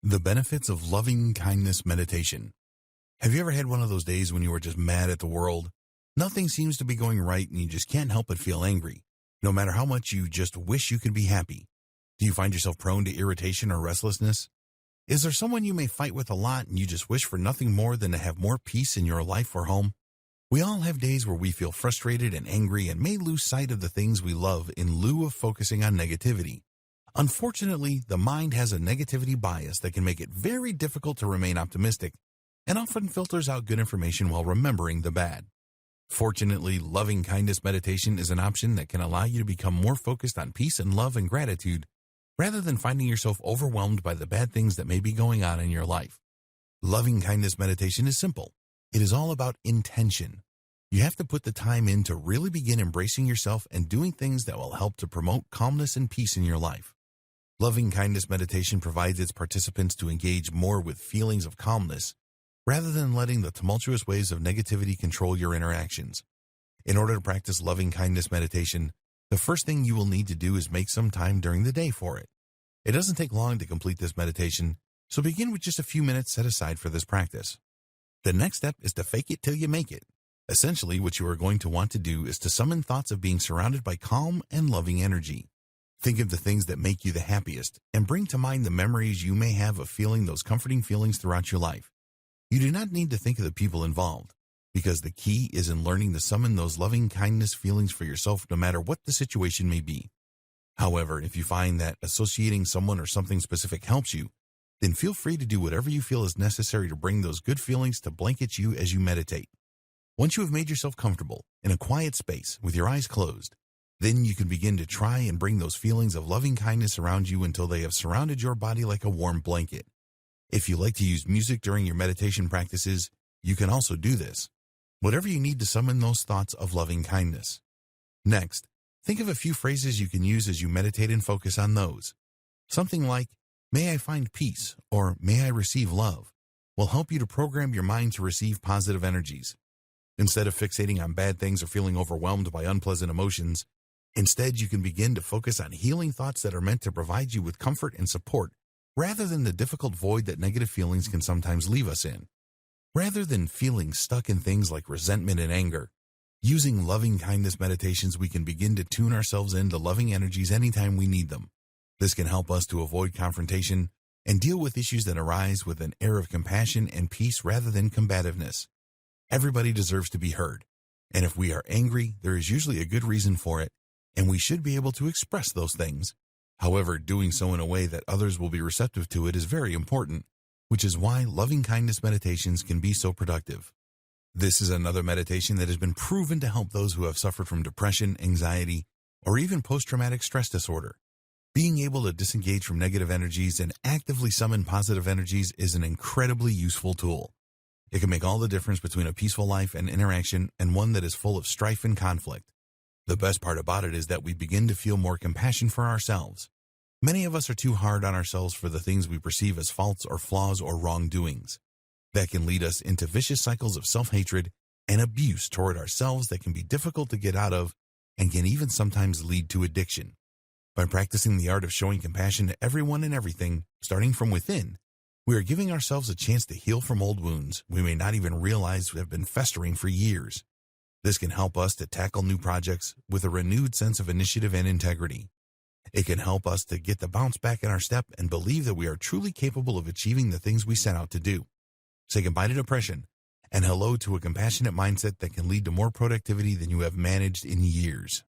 The benefits of loving kindness meditation. Have you ever had one of those days when you were just mad at the world? Nothing seems to be going right and you just can't help but feel angry, no matter how much you just wish you could be happy. Do you find yourself prone to irritation or restlessness? Is there someone you may fight with a lot and you just wish for nothing more than to have more peace in your life or home? We all have days where we feel frustrated and angry and may lose sight of the things we love in lieu of focusing on negativity. Unfortunately, the mind has a negativity bias that can make it very difficult to remain optimistic and often filters out good information while remembering the bad. Fortunately, loving kindness meditation is an option that can allow you to become more focused on peace and love and gratitude rather than finding yourself overwhelmed by the bad things that may be going on in your life. Loving kindness meditation is simple. It is all about intention. You have to put the time in to really begin embracing yourself and doing things that will help to promote calmness and peace in your life. Loving kindness meditation provides its participants to engage more with feelings of calmness rather than letting the tumultuous waves of negativity control your interactions. In order to practice loving kindness meditation, the first thing you will need to do is make some time during the day for it. It doesn't take long to complete this meditation, so begin with just a few minutes set aside for this practice. The next step is to fake it till you make it. Essentially, what you are going to want to do is to summon thoughts of being surrounded by calm and loving energy. Think of the things that make you the happiest and bring to mind the memories you may have of feeling those comforting feelings throughout your life. You do not need to think of the people involved, because the key is in learning to summon those loving kindness feelings for yourself no matter what the situation may be. However, if you find that associating someone or something specific helps you, then feel free to do whatever you feel is necessary to bring those good feelings to blanket you as you meditate. Once you have made yourself comfortable in a quiet space with your eyes closed, then you can begin to try and bring those feelings of loving kindness around you until they have surrounded your body like a warm blanket. If you like to use music during your meditation practices, you can also do this. Whatever you need to summon those thoughts of loving kindness. Next, think of a few phrases you can use as you meditate and focus on those. Something like, "May I find peace," or "May I receive love," will help you to program your mind to receive positive energies. Instead of fixating on bad things or feeling overwhelmed by unpleasant emotions, instead, you can begin to focus on healing thoughts that are meant to provide you with comfort and support rather than the difficult void that negative feelings can sometimes leave us in. Rather than feeling stuck in things like resentment and anger, using loving kindness meditations, we can begin to tune ourselves into loving energies anytime we need them. This can help us to avoid confrontation and deal with issues that arise with an air of compassion and peace rather than combativeness. Everybody deserves to be heard, and if we are angry, there is usually a good reason for it, and we should be able to express those things. However, doing so in a way that others will be receptive to it is very important, which is why loving kindness meditations can be so productive. This is another meditation that has been proven to help those who have suffered from depression, anxiety, or even post-traumatic stress disorder. Being able to disengage from negative energies and actively summon positive energies is an incredibly useful tool. It can make all the difference between a peaceful life and interaction and one that is full of strife and conflict. The best part about it is that we begin to feel more compassion for ourselves. Many of us are too hard on ourselves for the things we perceive as faults or flaws or wrongdoings. That can lead us into vicious cycles of self-hatred and abuse toward ourselves that can be difficult to get out of and can even sometimes lead to addiction. By practicing the art of showing compassion to everyone and everything, starting from within, we are giving ourselves a chance to heal from old wounds we may not even realize have been festering for years. This can help us to tackle new projects with a renewed sense of initiative and integrity. It can help us to get the bounce back in our step and believe that we are truly capable of achieving the things we set out to do. Say goodbye to depression and hello to a compassionate mindset that can lead to more productivity than you have managed in years.